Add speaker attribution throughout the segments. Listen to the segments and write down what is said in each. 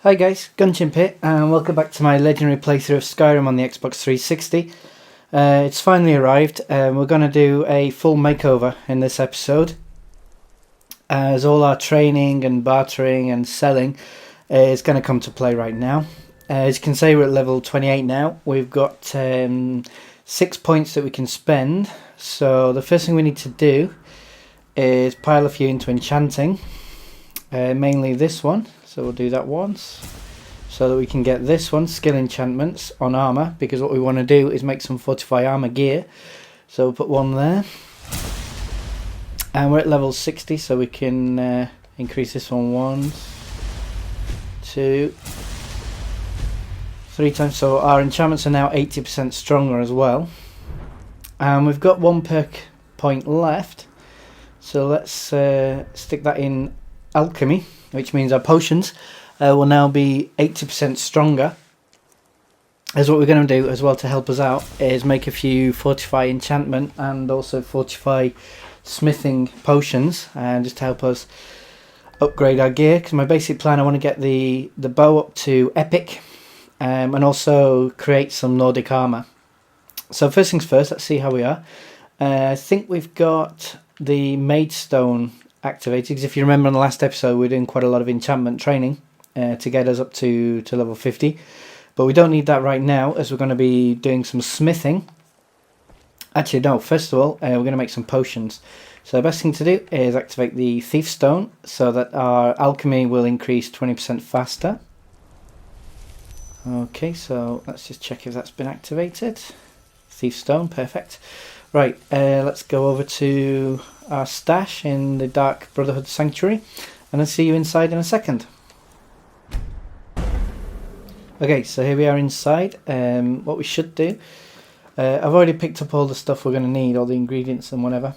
Speaker 1: Hi guys, Gunchimp and welcome back to my legendary playthrough of Skyrim on the Xbox 360. It's finally arrived and we're going to do a full makeover in this episode, as all our training and bartering and selling is going to come to play right now. As you can see, we're at level 28 now. We've got 6 points that we can spend, so the first thing we need to do is pile a few into Enchanting, mainly this one. So we'll do that once, so that we can get this one, skill enchantments on armour, because what we want to do is make some Fortify armour gear. So we'll put one there. And we're at level 60, so we can increase this one once, 2, 3 times. So our enchantments are now 80% stronger as well. And we've got 1 perk point left. So let's stick that in Alchemy, which means our potions will now be 80% stronger. As what we're going to do as well to help us out is make a few Fortify enchantment and also Fortify smithing potions, and just to help us upgrade our gear. Because my basic plan, I want to get the bow up to epic, and also create some Nordic armour. So first things first, let's see how we are. I think we've got the mage stone activated, because if you remember on the last episode we were doing quite a lot of enchantment training to get us up to level 50, but we don't need that right now, as we're going to be doing some smithing. Actually no, first of all we're going to make some potions. So the best thing to do is activate the thief stone, so that our alchemy will increase 20% faster. Okay, so let's just check if that's been activated. Thief stone, perfect. Right, let's go over to our stash in the Dark Brotherhood Sanctuary, and I'll see you inside in a second. Okay, so here we are inside. What we should do, I've already picked up all the stuff we're going to need, all the ingredients and whatever.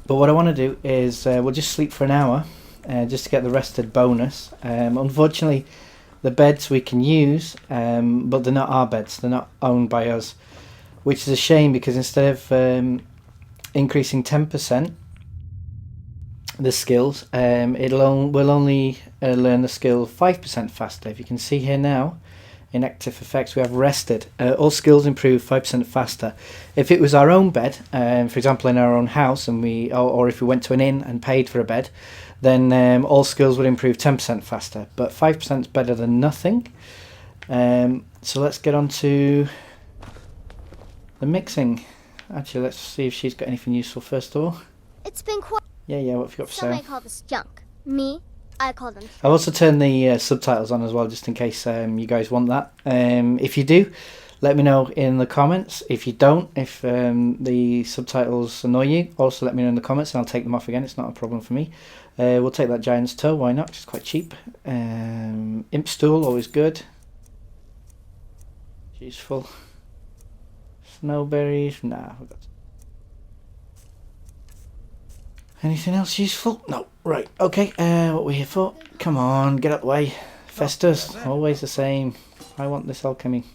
Speaker 1: But what I want to do is we'll just sleep for an hour, just to get the rested bonus. Unfortunately, the beds we can use, but they're not our beds, they're not owned by us. Which is a shame, because instead of increasing 10% the skills, we'll only learn the skill 5% faster. If you can see here now, in active effects we have rested. All skills improve 5% faster. If it was our own bed, for example in our own house, and or if we went to an inn and paid for a bed, then all skills would improve 10% faster. But 5% is better than nothing. So let's get on to the mixing. Actually, let's see if she's got anything useful first of all.
Speaker 2: It's been quite.
Speaker 1: Yeah, what have you got for sale?
Speaker 2: Some may call this junk. Me, I call them.
Speaker 1: I've also turned the subtitles on as well, just in case you guys want that. If you do, let me know in the comments. If you don't, if the subtitles annoy you, also let me know in the comments and I'll take them off again. It's not a problem for me. We'll take that giant's toe, why not? It's quite cheap. Imp stool, always good. Useful. Snowberries, nah. Anything else useful? No. Right, okay, what are we here for? Come on, get out of the way. Festus, always the same. I want this alchemy.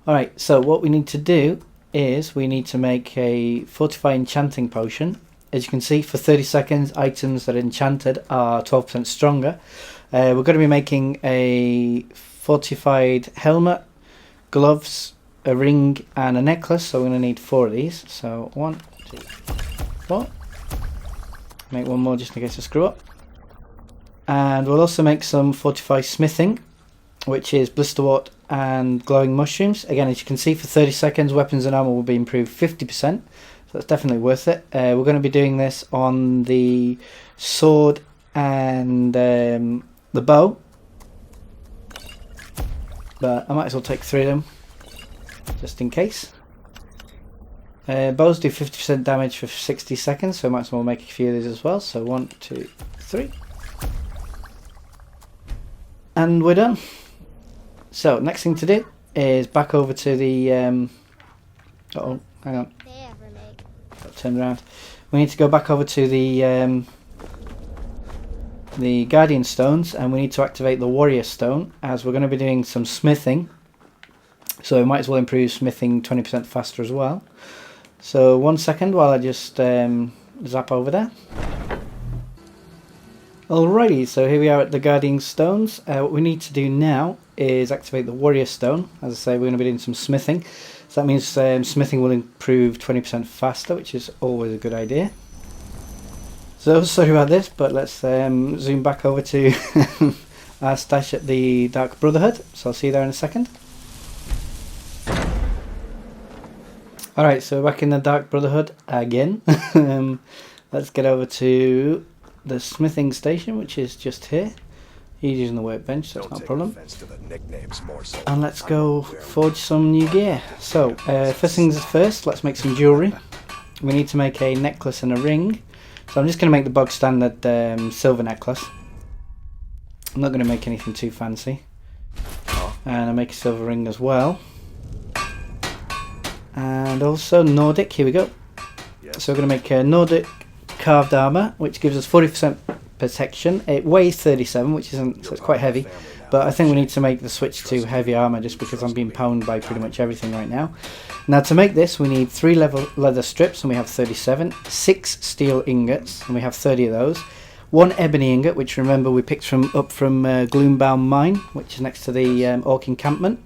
Speaker 1: Alright, so what we need to do is we need to make a Fortify enchanting potion. As you can see, for 30 seconds, items that are enchanted are 12% stronger. We're going to be making a fortified helmet, gloves, a ring and a necklace, so we're going to need 4 of these. So 1, 2, 4. Make one more just in case I screw up. And we'll also make some Fortify smithing, which is Blisterwort and glowing mushrooms. Again, as you can see, for 30 seconds weapons and armor will be improved 50%, so that's definitely worth it. We're going to be doing this on the sword and the bow, but I might as well take 3 of them just in case. Bows do 50% damage for 60 seconds, so I might as well make a few of these as well. So 1, 2, 3. And we're done. So next thing to do is back over to the uh-oh, hang on. Got turned around. We need to go back over to the Guardian Stones, and we need to activate the Warrior Stone, as we're going to be doing some smithing. So we might as well improve smithing 20% faster as well. So 1 second while I just zap over there. Alrighty, so here we are at the Guardian Stones. What we need to do now is activate the Warrior Stone. As I say, we're going to be doing some smithing. So that means smithing will improve 20% faster, which is always a good idea. So sorry about this, but let's zoom back over to our stash at the Dark Brotherhood. So I'll see you there in a second. Alright, so we're back in the Dark Brotherhood again. Let's get over to the smithing station, which is just here. He's using the workbench, so that's not a problem. And let's go forge some new gear. So, first things first, let's make some jewellery. We need to make a necklace and a ring. So I'm just going to make the bog standard silver necklace. I'm not going to make anything too fancy. And I'll make a silver ring as well. And also Nordic, here we go. So we're going to make a Nordic carved armour, which gives us 40% protection. It weighs 37, which isn't, so it's quite heavy. But I think we need to make the switch to heavy armour just because I'm being pwned by pretty much everything right now. Now to make this we need 3 leather strips, and we have 37, 6 steel ingots, and we have 30 of those, 1 ebony ingot, which remember we picked up from Gloombound Mine, which is next to the Orc encampment.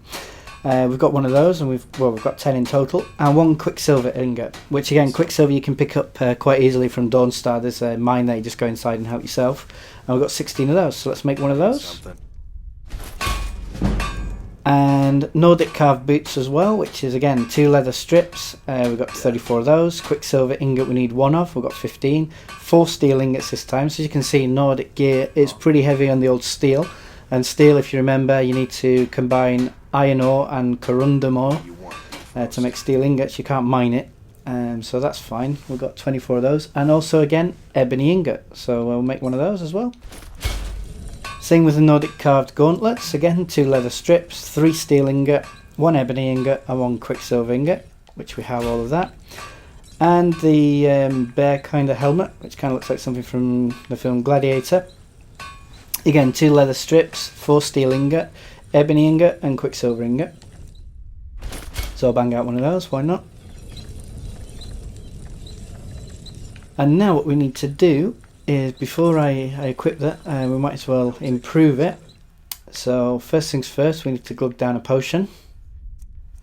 Speaker 1: We've got one of those, and we've got 10 in total, and 1 Quicksilver ingot, which again, Quicksilver you can pick up quite easily from Dawnstar. There's a mine there, you just go inside and help yourself. And we've got 16 of those, so let's make one of those. And Nordic carved boots as well, which is again 2 leather strips. We've got 34 of those. Quicksilver ingot we need 1 of, we've got 15. 4 steel ingots this time, so as you can see Nordic gear is pretty heavy on the old steel. And steel, if you remember, you need to combine iron ore and corundum ore to make steel ingots. You can't mine it, so that's fine. We've got 24 of those, and also again ebony ingot, so we'll make one of those as well. Same with the Nordic carved gauntlets, again 2 leather strips, 3 steel ingot, 1 ebony ingot and 1 quicksilver ingot, which we have all of that. And the bear kind of helmet, which kind of looks like something from the film Gladiator. Again 2 leather strips, 4 steel ingot, ebony ingot and quicksilver ingot. So I'll bang out one of those, why not? And now what we need to do is, before I equip that, we might as well improve it. So first things first, we need to glug down a potion.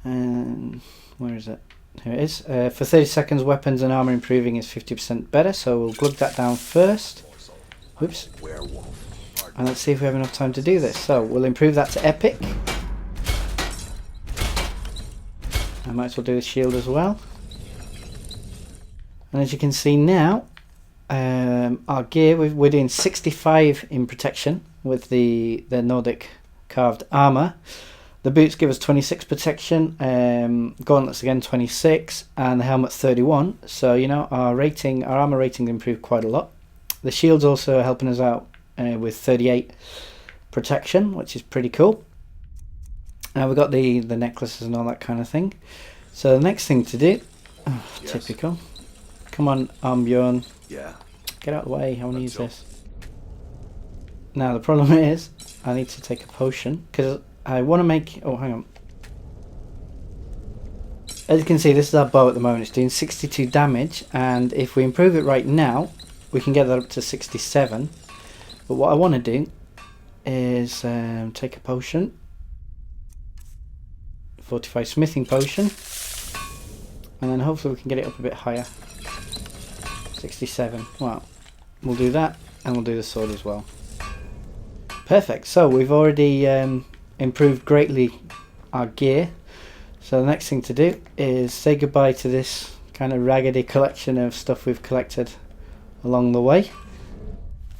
Speaker 1: And where is it? Here it is. For 30 seconds weapons and armour improving is 50% better, so we'll glug that down first. Whoops. And let's see if we have enough time to do this. So we'll improve that to epic. I might as well do the shield as well. And as you can see now, our gear, we're doing 65 in protection with the Nordic carved armour. The boots give us 26 protection, gauntlets again 26, and the helmet 31. So you know our armour rating improved quite a lot. The shield's also helping us out with 38 protection, which is pretty cool. We've got the necklaces and all that kind of thing. So the next thing to do, typical. Come on, Bjorn.
Speaker 3: Yeah.
Speaker 1: Get out of the way, I want to use this. Now the problem is, I need to take a potion, because I want to make... Oh, hang on. As you can see, this is our bow at the moment. It's doing 62 damage, and if we improve it right now, we can get that up to 67. But what I want to do is take a potion. Fortify smithing potion. And then hopefully we can get it up a bit higher. 67. Well, we'll do that, and we'll do the sword as well. Perfect. So we've already improved greatly our gear. So the next thing to do is say goodbye to this kind of raggedy collection of stuff we've collected along the way,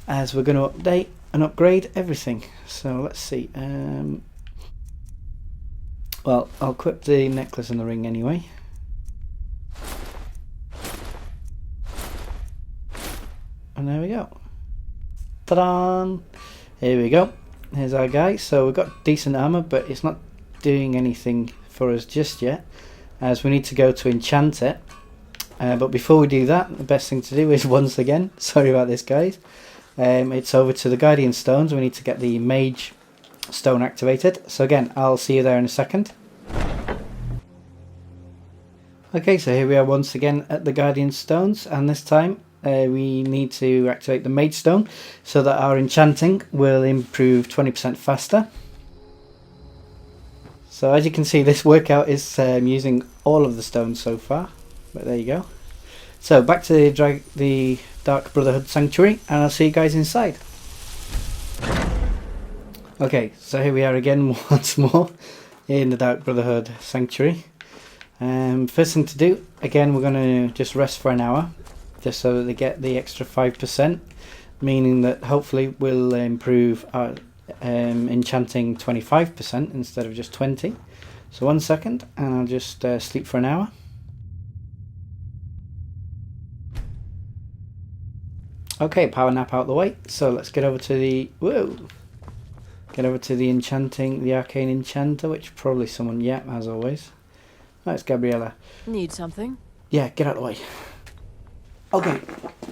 Speaker 1: as we're going to update and upgrade everything. So let's see. Well, I'll equip the necklace and the ring anyway. And there we go. Ta-da! Here we go. Here's our guy. So we've got decent armour, but it's not doing anything for us just yet, as we need to go to enchant it. But before we do that, the best thing to do is, once again, sorry about this guys, it's over to the Guardian Stones. We need to get the Mage Stone activated. So again, I'll see you there in a second. Okay, so here we are once again at the Guardian Stones, and this time we need to activate the Mage Stone so that our enchanting will improve 20% faster. So as you can see, this workout is using all of the stones so far, but there you go. So back to the Dark Brotherhood Sanctuary, and I'll see you guys inside. Okay, so here we are again once more in the Dark Brotherhood Sanctuary. First thing to do, again, we're going to just rest for an hour, just so that they get the extra 5%, meaning that hopefully we'll improve our enchanting 25% instead of just 20. So 1 second, and I'll just sleep for an hour. Okay, power nap out the way. So let's get over to the enchanting, the arcane enchanter, which probably someone, yeah, as always. Oh, it's Gabriella.
Speaker 3: Need something?
Speaker 1: Yeah, get out of the way. Okay,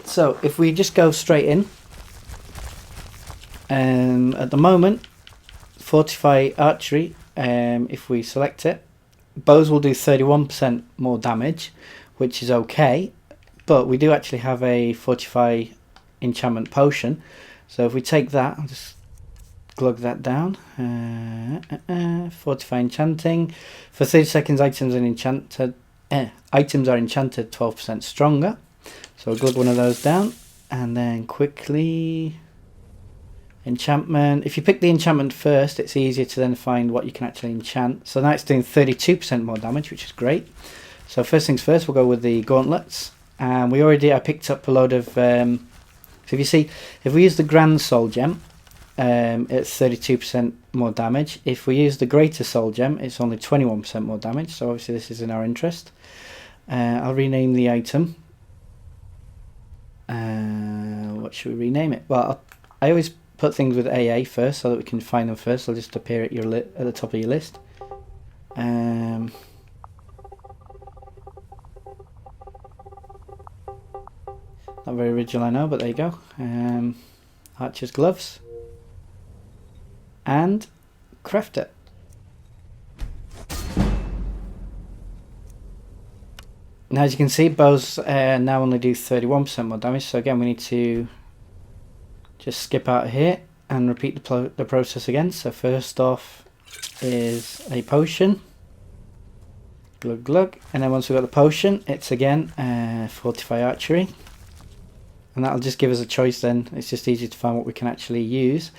Speaker 1: so if we just go straight in, at the moment, Fortify Archery, if we select it, bows will do 31% more damage, which is okay, but we do actually have a Fortify enchantment potion, so if we take that, I'll just glug that down. Fortify enchanting. For 30 seconds, items are enchanted 12% stronger. So I'll glug one of those down, and then quickly enchantment. If you pick the enchantment first, it's easier to then find what you can actually enchant. So now it's doing 32% more damage, which is great. So first things first, we'll go with the gauntlets, and I picked up a load of. So if you see, if we use the Grand Soul Gem, it's 32% more damage. If we use the Greater Soul Gem, it's only 21% more damage. So obviously this is in our interest. I'll rename the item. What should we rename it? Well, I always put things with AA first so that we can find them first. They'll just appear at the top of your list. Not very original, I know, but there you go. Archer's gloves. And craft it. Now, as you can see, bows now only do 31% more damage. So again, we need to just skip out of here and repeat the process again. So first off is a potion. Glug glug. And then once we've got the potion, it's again Fortify Archery. And that'll just give us a choice then. It's just easy to find what we can actually use.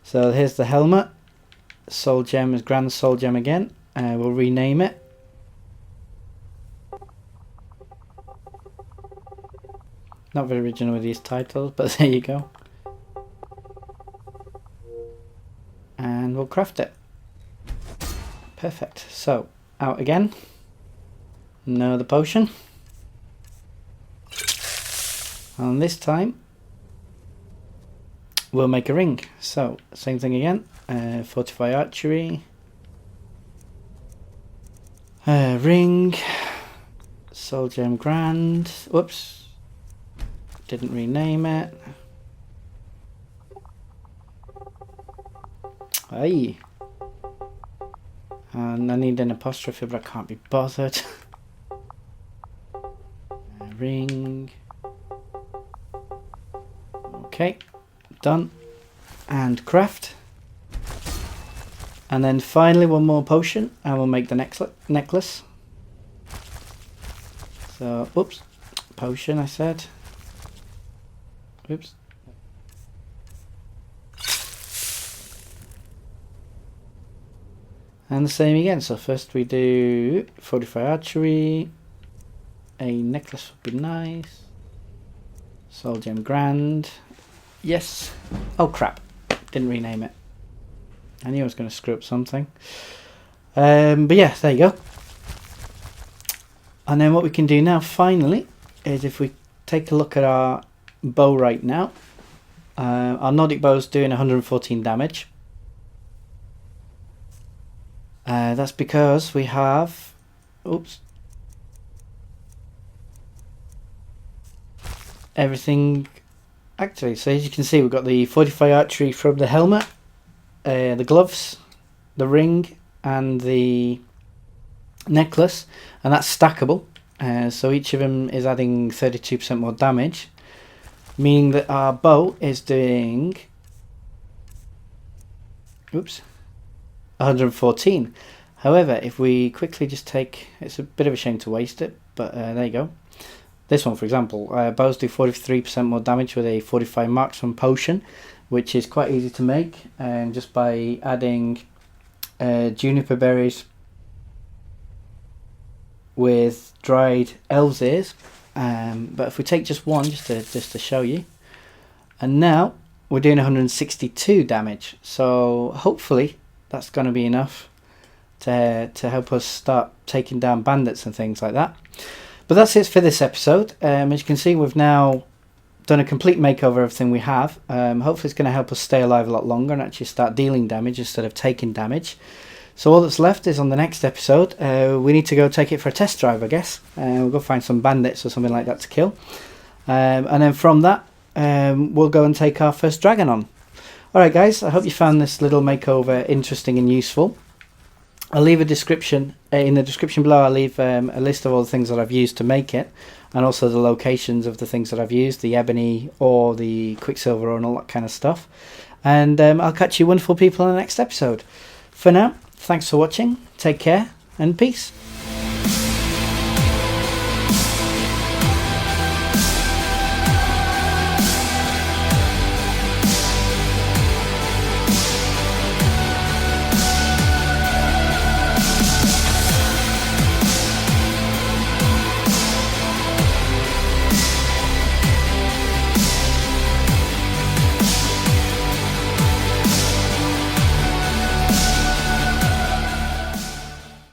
Speaker 1: So here's the helmet. Soul Gem is Grand Soul Gem again. We'll rename it. Not very original with these titles, but there you go. And we'll craft it. Perfect. So, out again. Another potion. And this time we'll make a ring. So same thing again. Fortify Archery. Ring. Soul Gem Grand. Whoops. Didn't rename it. Aye. And I need an apostrophe, but I can't be bothered. Ring. Okay, done. And craft. And then finally one more potion and we'll make the necklace. So, oops, potion I said. Oops. And the same again, so first we do Fortify Archery. A necklace would be nice. Soul Gem Grand. Yes. Oh crap. Didn't rename it. I knew I was going to screw up something. But yeah, there you go. And then what we can do now finally is if we take a look at our bow right now. Our Nordic bow is doing 114 damage. That's because we have... Oops. Everything... Actually, so as you can see, we've got the Fortify Archery from the helmet, the gloves, the ring, and the necklace, and that's stackable. So each of them is adding 32% more damage. meaning that our bow is doing 114. However, if we quickly just take, it's a bit of a shame to waste it, but there you go. This one, for example, bows do 43% more damage with a Fortify Marksman potion, which is quite easy to make, and just by adding Juniper berries with dried elves ears. But if we take just one, just to show you, and now we're doing 162 damage. So hopefully that's going to be enough to help us start taking down bandits and things like that. But that's it for this episode. As you can see, we've now done a complete makeover of everything we have. Hopefully it's going to help us stay alive a lot longer and actually start dealing damage instead of taking damage. So all that's left is on the next episode, we need to go take it for a test drive, I guess. We'll go find some bandits or something like that to kill. And then from that, we'll go and take our first dragon on. Alright guys, I hope you found this little makeover interesting and useful. I'll leave a description, in the description below I'll leave a list of all the things that I've used to make it. And also the locations of the things that I've used, the Ebony or the Quicksilver and all that kind of stuff. And I'll catch you wonderful people in the next episode. For now, thanks for watching, take care, and peace.